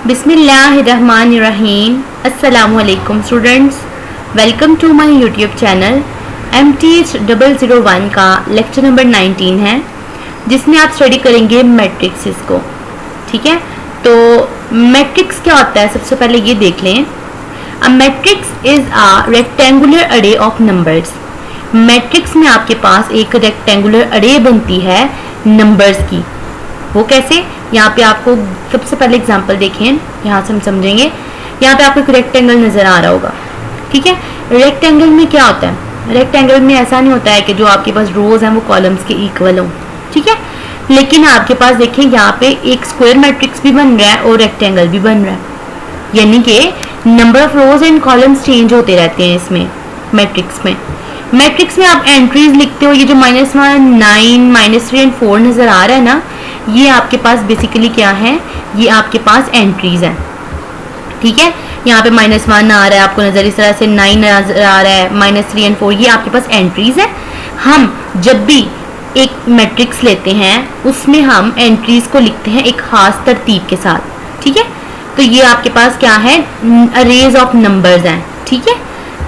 बिस्मिल्लाहिर्रहमानिर्रहीम। अस्सलामुअलैकुम students, welcome to my YouTube channel. MTH001 का लेक्चर नंबर 19 है, जिसमें आप स्टडी करेंगे मैट्रिक्स को। ठीक है, तो मैट्रिक्स क्या होता है सबसे पहले ये देख लें। A matrix is a rectangular अरे ऑफ नंबर्स। मैट्रिक्स में आपके पास एक रेक्टेंगुलर अरे बनती है नंबर्स की। वो कैसे? यहाँ पे आपको सबसे पहले एग्जांपल देखें, यहाँ से हम समझेंगे। यहाँ पे आपको एक रेक्टेंगल नजर आ रहा होगा। ठीक है, रेक्टेंगल में क्या होता है? रेक्टेंगल में ऐसा नहीं होता है कि जो आपके पास रोज हैं वो कॉलम्स के इक्वल हों। ठीक है, लेकिन आपके पास देखिए यहाँ पे एक स्क्वायर मैट्रिक्स भी बन रहा है और रेक्टेंगल भी बन रहा है, यानी कि number of rose and columns change होते रहते हैं इसमें मैट्रिक्स में। मैट्रिक्स में आप एंट्रीज लिखते हो, ये जो -1, 9, -3 एंड 4 नजर आ रहा है ना, ये आपके पास बेसिकली क्या है? ये आपके पास एंट्रीज हैं। ठीक है, यहाँ पे -1 आ रहा है आपको नजर, इस तरह से 9 नजर आ रहा है, -3 एंड 4, ये आपके पास एंट्रीज है। हम जब भी एक मैट्रिक्स लेते हैं उसमें हम एंट्रीज को लिखते हैं एक खास तरतीब के साथ। ठीक है, तो ये आपके पास क्या है? अरेज ऑफ नंबर्स हैं। ठीक है,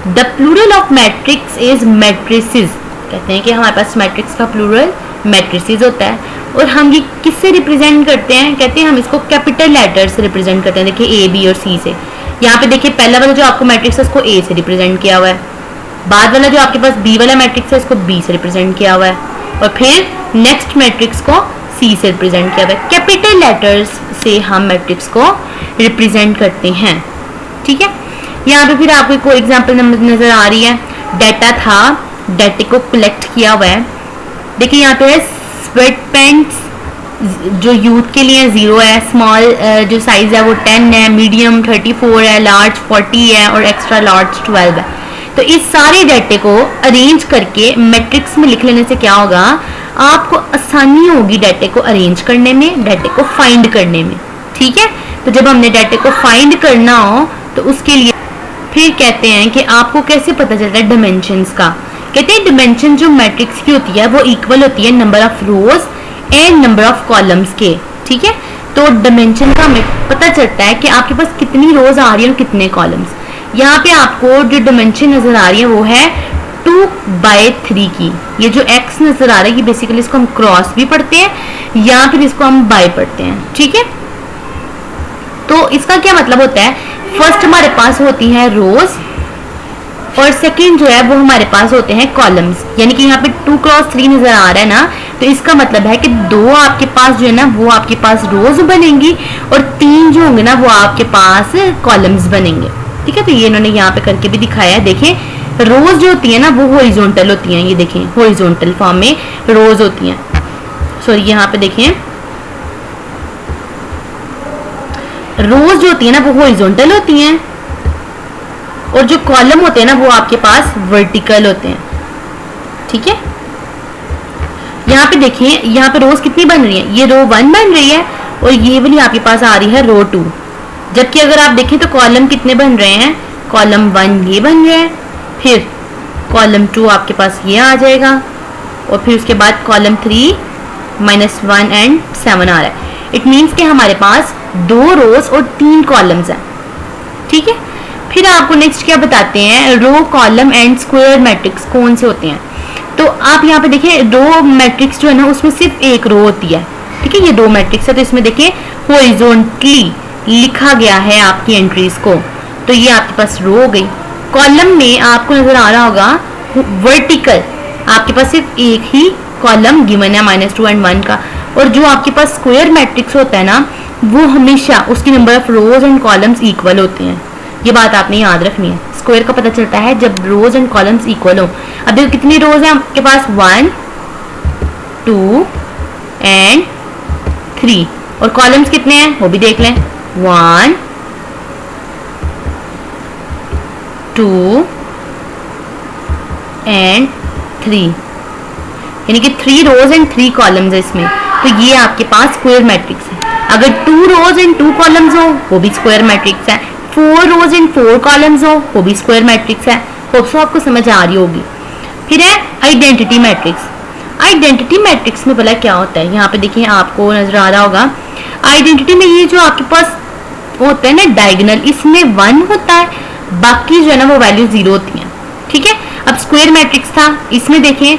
the plural of matrix is matrices. कहते हैं कि हमारे पास मैट्रिक्स का प्लूरल मैट्रिसेस होता है। और हम ये किससे रिप्रेजेंट करते हैं? कहते हैं हम इसको कैपिटल लेटर से रिप्रेजेंट करते हैं। देखिए A, B और C से। यहाँ पे देखिए पहला वाला जो आपको मैट्रिक्स है उसको A से रिप्रेजेंट किया हुआ है, बाद वाला जो आपके पास B वाला मैट्रिक्स है इसको B से रिप्रेजेंट किया हुआ है, और फिर नेक्स्ट मैट्रिक्स को C से रिप्रेजेंट किया हुआ है। कैपिटल लेटर्स से हम मैट्रिक्स को रिप्रेजेंट करते हैं। ठीक है, यहाँ पे फिर आपको कोई एग्जाम्पल नजर आ रही है। डाटा था, डाटे को कलेक्ट किया हुआ है। देखिए यहाँ पे है स्वेट पैंट्स, जो यूथ के लिए 0 है, स्मॉल जो साइज है वो 10 है, मीडियम 34 है, लार्ज 40 है और एक्स्ट्रा लार्ज 12 है। तो इस सारे डाटे को अरेंज करके मैट्रिक्स में लिख लेने से क्या होगा? आपको आसानी होगी डाटे को अरेंज करने में, डाटे को फाइंड करने में। ठीक है, तो जब हमने डाटे को फाइंड करना हो तो उसके लिए फिर कहते हैं कि आपको कैसे पता चलता है डिमेंशंस का। कहते हैं डिमेंशन जो मैट्रिक्स की होती है वो इक्वल होती है number of rose and number of columns के। ठीक है, तो डिमेंशन का हमें पता चलता है कि आपके पास कितनी रोज आ रही है और कितने कॉलम्स। यहाँ पे आपको जो डिमेंशन नजर आ रही है वो है 2/3 की। ये जो x नजर आ रहा है ये बेसिकली इसको हम क्रॉस भी पढ़ते हैं या फिर इसको हम बाय पढ़ते हैं। ठीक है, तो इसका क्या मतलब होता है? फर्स्ट हमारे पास होती है रोज और सेकंड जो है वो हमारे पास होते हैं कॉलम्स। यानी कि यहाँ पे 2×3 नजर आ रहा है ना, तो इसका मतलब है कि 2 आपके पास जो है ना वो आपके पास रोज बनेंगी और 3 जो होंगे ना वो आपके पास कॉलम्स बनेंगे। ठीक है, तो ये इन्होंने यहाँ पे करके भी दिखाया है। देखें, रोज जो होती है ना वो हॉरिजॉन्टल होती हैं। ये देखें, हॉरिजॉन्टल फॉर्म में रोज होती हैं। सॉरी, यहाँ पे देखें, रोज जो होती है ना वो हॉरिजॉन्टल होती हैं और जो कॉलम होते हैं ना वो आपके पास वर्टिकल होते हैं। ठीक है, यहाँ पे देखिए, यहाँ पे रोज कितनी बन रही है? ये रो 1 बन रही है और ये वाली आपके पास आ रही है रो 2। जबकि अगर आप देखें तो कॉलम कितने बन रहे हैं? कॉलम 1 ये बन रहा है, फिर कॉलम 2 आपके पास ये आ जाएगा और फिर उसके बाद कॉलम 3 -1 एंड 7 आ रहा है। इट मीन्स कि हमारे पास 2 रोज और 3 कॉलम्स हैं। ठीक है, फिर आपको नेक्स्ट क्या बताते हैं? रो, कॉलम एंड स्क्वायर मैट्रिक्स कौन से होते हैं? तो आप यहाँ पे देखिए, रो मैट्रिक्स जो है ना उसमें सिर्फ एक रो होती है। ठीक है, ये 2 मैट्रिक्स है तो इसमें देखिए हॉरिजॉन्टली लिखा गया है आपकी एंट्रीज को, तो ये आपके पास रो हो गई। कॉलम में आपको नजर आ रहा होगा वर्टिकल, आपके पास सिर्फ एक ही कॉलम गिवन है -2 एंड 1 का। और जो आपके पास स्क्वायर मैट्रिक्स होता है ना वो हमेशा उसकी number of rose and columns equal होते हैं। ये बात आपने याद रखनी है। स्क्वायर का पता चलता है जब रोज एंड कॉलम्स इक्वल हो। अब देखो कितनी रोज है आपके पास? 1, 2 एंड 3, और कॉलम्स कितने हैं वो भी देख लें। 1, 2 एंड 3, यानी कि 3 रोज एंड 3 कॉलम्स है इसमें। तो ये आपके पास स्क्वायर मैट्रिक्स है। अगर 2 रोज एंड 2 कॉलम्स हो वो भी स्क्वायर मैट्रिक्स है। 4 रोज एंड 4 कॉलम्स हो वो भी स्क्वायर मैट्रिक्स है। होप सो आपको समझ आ रही होगी। फिर है आइडेंटिटी मैट्रिक्स। आइडेंटिटी मैट्रिक्स में भला क्या होता है? यहाँ पे देखिए आपको नजर आ रहा होगा, आइडेंटिटी में ये जो आपके पास होता है ना डायगोनल, इसमें 1 होता है, बाकी जो है ना वो वैल्यू 0 होती है। ठीक है, अब स्क्वायर मैट्रिक्स था, इसमें देखें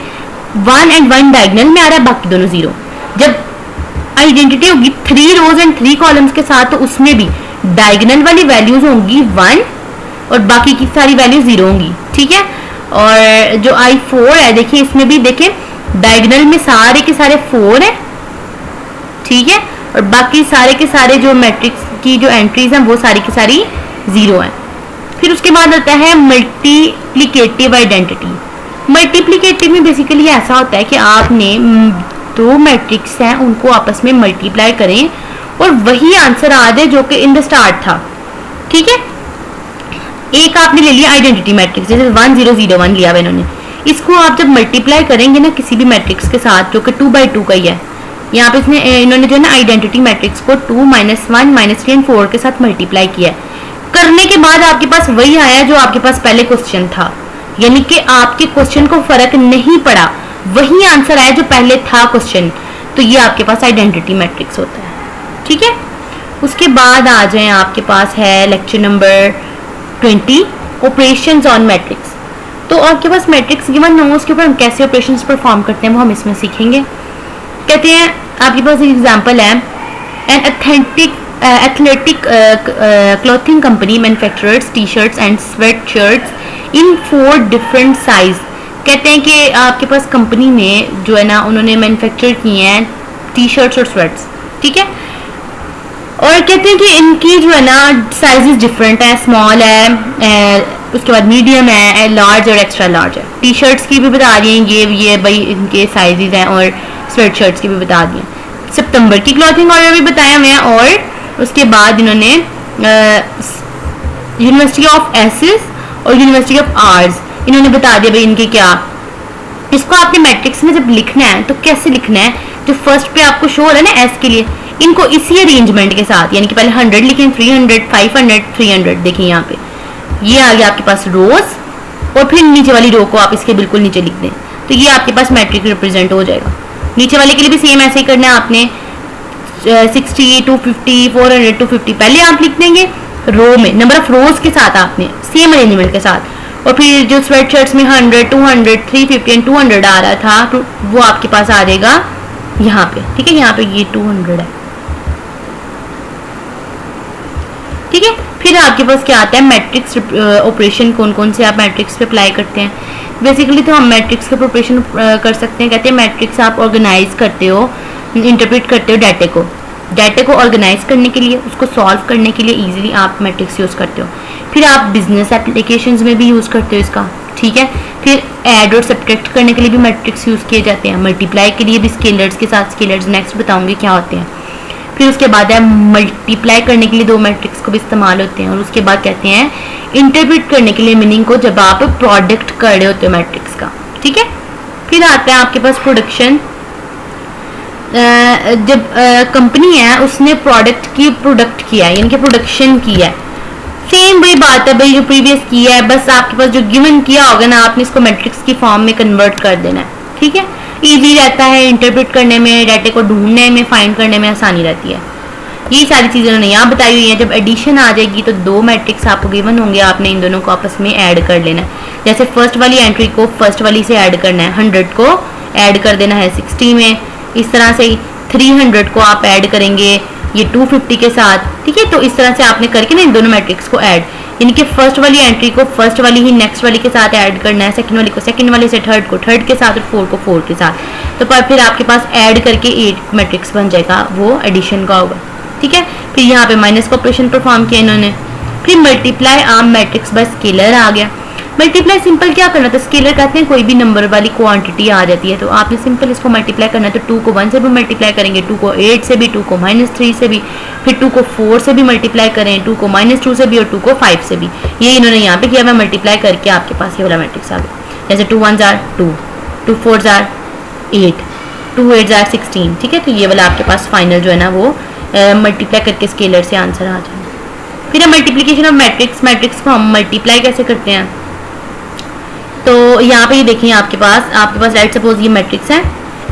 1 एंड 1 डायगोनल में आ रहा है, बाकी दोनों 0। जब आइडेंटिटी होगी 3 रोज एंड 3 कॉलम्स के साथ, तो उसमें भी डायगोनल वाली वैल्यूज होंगी 1 और बाकी की सारी वैल्यू 0 होंगी। ठीक है, और जो I4 है देखिए, इसमें भी देखें डायगोनल में सारे के सारे 4 है। ठीक है, और बाकी सारे के सारे जो मैट्रिक्स की जो एंट्रीज हैं वो सारी की सारी 0 है। फिर उसके बाद आता है मल्टीप्लिकेटिव आइडेंटिटी। मल्टीप्लिकेटिव में बेसिकली ऐसा होता है कि आपने दो मैट्रिक्स हैं उनको आपस में मल्टीप्लाई करें और वही आंसर आ जाए जो कि इन द स्टार्ट था। ठीक है, एक आपने ले लिया आइडेंटिटी मैट्रिक्स, जैसे 1 0 0 1 लिया हुआ इन्होंने, इसको आप जब मल्टीप्लाई करेंगे ना किसी भी मैट्रिक्स के साथ जो कि 2 by 2 का ही है, यहाँ पे इन्होंने जो है ना आइडेंटिटी मैट्रिक्स को 2 -1 -3 एंड 4 के साथ मल्टीप्लाई किया है। करने के बाद आपके पास वही आया जो आपके पास पहले क्वेश्चन था, यानी कि आपके क्वेश्चन को फर्क नहीं पड़ा, वही आंसर आया जो पहले था क्वेश्चन। तो ये आपके पास आइडेंटिटी मैट्रिक्स होता है। ठीक है, उसके बाद आ जाए आपके पास है lecture number 20 operations on matrix. तो आपके पास मैट्रिक्स गिवन हो, उसके ऊपर हम कैसे ऑपरेशंस परफॉर्म करते हैं वो हम इसमें सीखेंगे। कहते हैं आपके पास एक एग्जांपल है, N athletic clothing company manufactures t-shirts and sweatshirts in 4 different size। कहते हैं कि आपके पास कंपनी ने जो है ना उन्होंने मैन्युफैक्चर किए हैं टी शर्ट्स और स्वेट्स। ठीक है, और कहते हैं कि इनकी जो है ना साइजेस डिफरेंट है, स्मॉल है, उसके बाद मीडियम है, लार्ज और एक्स्ट्रा लार्ज है। टी शर्ट्स की भी बता दिए ये भाई इनके साइजेस हैं, और स्वेट शर्ट्स की भी बता दिए। सितंबर की क्लॉथिंग ऑर्डर भी बताया हुआ है, और उसके बाद इन्होंने यूनिवर्सिटी ऑफ एसेस और यूनिवर्सिटी ऑफ आर्ट्स इन्होंने बता दिया भाई इनके क्या। इसको आपने मैट्रिक्स में जब लिखना है तो कैसे लिखना है, जो फर्स्ट पे आपको शो हो रहा है ना एस के लिए, इनको इसी अरेंजमेंट के साथ, यानी कि पहले 100 लिखें, 300 500 300। देखिए यहाँ पे ये आ गया आपके पास रोज, और फिर नीचे वाली रो को आप इसके बिल्कुल नीचे लिख दें, तो ये आपके पास मैट्रिक रिप्रेजेंट हो जाएगा। नीचे वाले के लिए भी सेम ऐसे ही करना है आपने, 60 250 400 250 पहले आप लिख देंगे रो में, नंबर ऑफ रोज के साथ आपने सेम अरेंजमेंट के साथ, और फिर जो स्वेट शर्ट्स में 100 200 350 एंड 200 आ रहा था तो वो आपके पास आ जाएगा यहाँ पे। ठीक है, यहाँ पे ये 200 है। ठीक है, फिर आपके पास क्या आता है मैट्रिक्स ऑपरेशन, कौन कौन से आप मैट्रिक्स पे अप्लाई करते हैं। बेसिकली तो हम मैट्रिक्स का ऑपरेशन कर सकते हैं। कहते हैं मैट्रिक्स आप ऑर्गेनाइज करते हो, इंटरप्रेट करते हो डाटा को ऑर्गेनाइज करने के लिए, उसको सॉल्व करने के लिए इजीली आप मैट्रिक्स यूज़ करते हो। फिर आप बिजनेस एप्लीकेशंस में भी यूज़ करते हो इसका। ठीक है, फिर ऐड और सब्ट्रैक्ट करने के लिए भी मैट्रिक्स यूज़ किए जाते हैं, मल्टीप्लाई के लिए भी स्केलर्स के साथ, स्केलर्स नेक्स्ट बताऊंगी क्या होते हैं। फिर उसके बाद है मल्टीप्लाई करने के लिए दो मैट्रिक्स को भी इस्तेमाल होते हैं, और उसके बाद कहते हैं इंटरप्रेट करने के लिए मीनिंग को, जब आप प्रोडक्ट कर रहे होते हो मैट्रिक्स का। ठीक है, फिर आता है आपके पास प्रोडक्शन। जब कंपनी है उसने प्रोडक्ट किया है, यानी कि प्रोडक्शन किया है, सेम वही बात है भाई जो प्रीवियस किया है, बस आपके पास जो गिवन किया होगा ना आपने इसको मैट्रिक्स की फॉर्म में कन्वर्ट कर देना है। ठीक है, इजी रहता है इंटरप्रेट करने में, डाटा को ढूंढने में, फाइंड करने में आसानी रहती है। ये सारी चीज़ें उन्होंने यहाँ बताई हुई है। जब एडिशन आ जाएगी तो दो मैट्रिक्स आपको गिवन होंगे, आपने इन दोनों को आपस में ऐड कर लेना है। जैसे फर्स्ट वाली एंट्री को फर्स्ट वाली से ऐड करना है, 100 को ऐड कर देना है 60 में, इस तरह से 300 को आप ऐड करेंगे ये 250 के साथ। ठीक है, तो इस तरह से आपने करके ना इन दोनों मैट्रिक्स को ऐड, यानी कि फर्स्ट वाली एंट्री को फर्स्ट वाली ही नेक्स्ट वाली के साथ ऐड करना है, सेकंड वाली को सेकंड वाले से थर्ड को थर्ड के साथ, और 4 को 4 के साथ। तो पर फिर आपके पास ऐड करके 8 मैट्रिक्स बन जाएगा, वो एडिशन का होगा। ठीक है, फिर यहाँ पे माइनस का ऑपरेशन परफॉर्म किया इन्होंने। फिर multiply arm matrix by scalar आ गया। मल्टीप्लाई सिंपल क्या करना था, स्केलर कहते हैं कोई भी नंबर वाली क्वांटिटी आ जाती है, तो आपने सिंपल इसको मल्टीप्लाई करना है। तो 2 को 1 से भी मल्टीप्लाई करेंगे, 2 को 8 से भी, 2 को -3 से भी, फिर 2 को 4 से भी मल्टीप्लाई करें, 2 को -2 से भी, और 2 को 5 से भी। ये इन्होंने यहाँ पे किया हुआ, मल्टीप्लाई करके आपके पास ये वाला मैट्रिक्स आ गया। जैसे 2 1 जार 2, 2 4 जार 8, 2 8 जार 16। ठीक है, तो ये वाला आपके पास फाइनल जो है ना वो मल्टीप्लाई करके स्केलर से आंसर आ जाए। फिर मल्टीप्लिकेशन ऑफ मैट्रिक्स को हम मल्टीप्लाई कैसे करते हैं, तो यहाँ पे ये देखिए आपके पास राइट सपोज ये मैट्रिक्स है,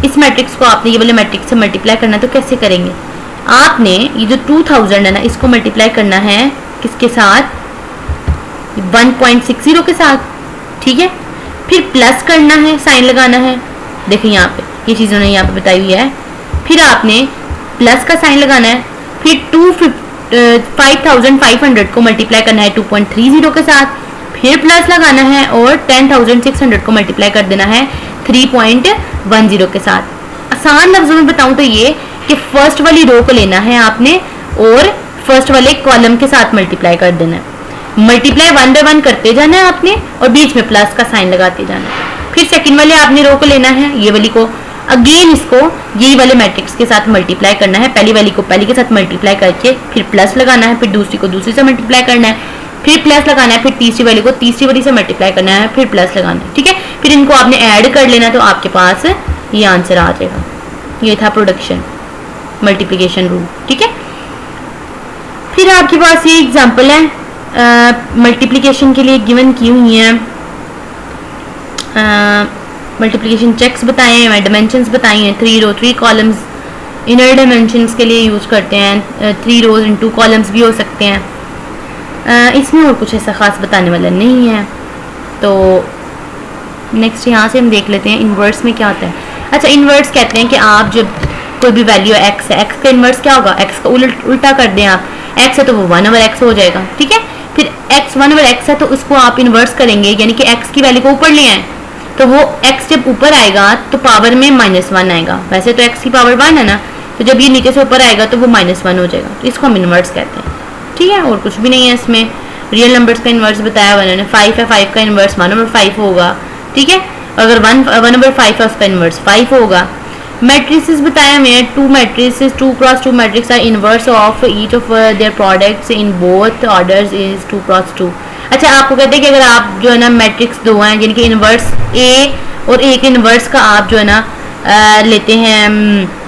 इस मैट्रिक्स को आपने ये वाले मैट्रिक्स से मल्टीप्लाई करना है, तो कैसे करेंगे। आपने ये जो 2000 है ना, इसको मल्टीप्लाई करना है किसके साथ, 1.60 के साथ, ठीक है। फिर प्लस करना है, साइन लगाना है, देखिए यहाँ पे ये चीज़ उन्होंने यहाँ पे बताई हुई है। फिर आपने प्लस का साइन लगाना है, फिर 5500 को मल्टीप्लाई करना है 2.30 के साथ, फिर प्लस लगाना है और 10,600 को मल्टीप्लाई कर देना है 3.10 के साथ। आसान लफ्जों में बताऊं तो ये कि फर्स्ट वाली रो को लेना है आपने और फर्स्ट वाले कॉलम के साथ मल्टीप्लाई कर देना है। मल्टीप्लाई 1 बाय 1 करते जाना है आपने और बीच में प्लस का साइन लगाते जाना है। फिर सेकंड वाले आपने रो को लेना है, ये वाली को अगेन इसको यही वाले मैट्रिक्स के साथ मल्टीप्लाई करना है। पहली वाली को पहली के साथ मल्टीप्लाई करके फिर प्लस लगाना है, फिर दूसरी को दूसरी से मल्टीप्लाई करना है, फिर प्लस लगाना है, फिर तीसरी वाली को तीसरी वाली से मल्टीप्लाई करना है, फिर प्लस लगाना है, ठीक है। फिर इनको आपने ऐड कर लेना तो आपके पास ये आंसर आ जाएगा। ये था प्रोडक्शन मल्टीप्लिकेशन रूल, ठीक है। फिर आपके पास ये एग्जाम्पल है मल्टीप्लिकेशन के लिए गिवन की हुई है। मल्टीप्लिकेशन चेक्स बताए हैं, डायमेंशंस बताई हैं, 3 रो 3 कॉलम्स इनर डायमेंशंस के लिए यूज़ करते हैं, 3 रोज इन 2 कॉलम्स भी हो सकते हैं। इसमें और कुछ ऐसा ख़ास बताने वाला नहीं है। तो नेक्स्ट यहाँ से हम देख लेते हैं इनवर्स में क्या होता है। अच्छा, इनवर्स कहते हैं कि आप जब कोई भी वैल्यू एक्स है, एक्स का इनवर्स क्या होगा, एक्स का उल्टा कर दें आप, एक्स है तो वो 1/x हो जाएगा, ठीक है। फिर x 1/x है तो उसको आप इनवर्स करेंगे, यानी कि x की वैल्यू को ऊपर ले आए तो वो x जब ऊपर आएगा तो पावर में -1 आएगा। वैसे तो x की पावर 1 है ना, तो जब ये नीचे से ऊपर आएगा तो वो -1 हो जाएगा, तो इसको हम इनवर्स कहते हैं, ठीक है। और कुछ भी नहीं है इसमें। रियल नंबर्स का इनवर्स बताया हुआ उन्होंने, 5 है, 5 का इनवर्स 1/5 होगा, ठीक है। अगर 1/5 है उसका इनवर्स 5 होगा। मैट्रिसेस बताया हमें, 2 matrices 2x2 matrix are inverse of each of their products in both orders is 2x2। अच्छा, आपको कहते हैं कि अगर आप जो है ना मैट्रिक्स 2 हैं, यानी कि इनवर्स ए और एक इनवर्स का आप जो है ना लेते हैं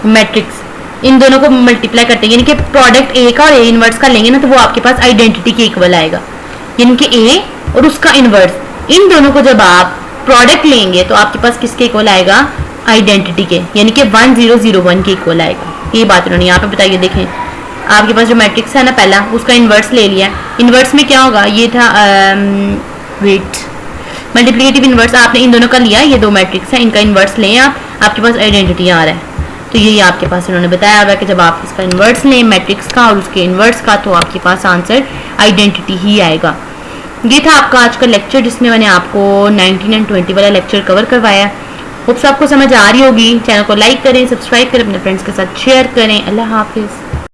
मैट्रिक्स, इन दोनों को मल्टीप्लाई करते हैं, यानी कि प्रोडक्ट ए का और ए इनवर्स का लेंगे ना तो वो आपके पास आइडेंटिटी के इक्वल आएगा, यानी कि ए और उसका इनवर्स, इन दोनों को जब आप प्रोडक्ट लेंगे तो आपके पास किसके इक्वल आएगा, आइडेंटिटी के, यानी कि 1001 के इक्वल आएगा। ये बात उन्होंने यहाँ पे बताइए। देखें, आपके पास जो मैट्रिक्स है ना पहला, उसका इन्वर्स ले लिया। इन्वर्स में क्या होगा, ये था वेट मल्टीप्लिकेटिव इन्वर्स, आपने इन दोनों का लिया, ये 2 मैट्रिक्स है, इनका इन्वर्स लें आप, आपके पास आइडेंटिटी आ रहा है। तो यही आपके पास इन्होंने बताया हुआ कि जब आप इसका इन्वर्स लें मैट्रिक्स का और उसके इन्वर्स का, तो आपके पास आंसर आइडेंटिटी ही आएगा। ये था आपका आज का लेक्चर, जिसमें मैंने आपको 19 एंड 20 वाला लेक्चर कवर करवाया। होप्स आपको समझ आ रही होगी। चैनल को लाइक करें, सब्सक्राइब करें, अपने फ्रेंड्स के साथ शेयर करें। अल्लाह हाफिज़।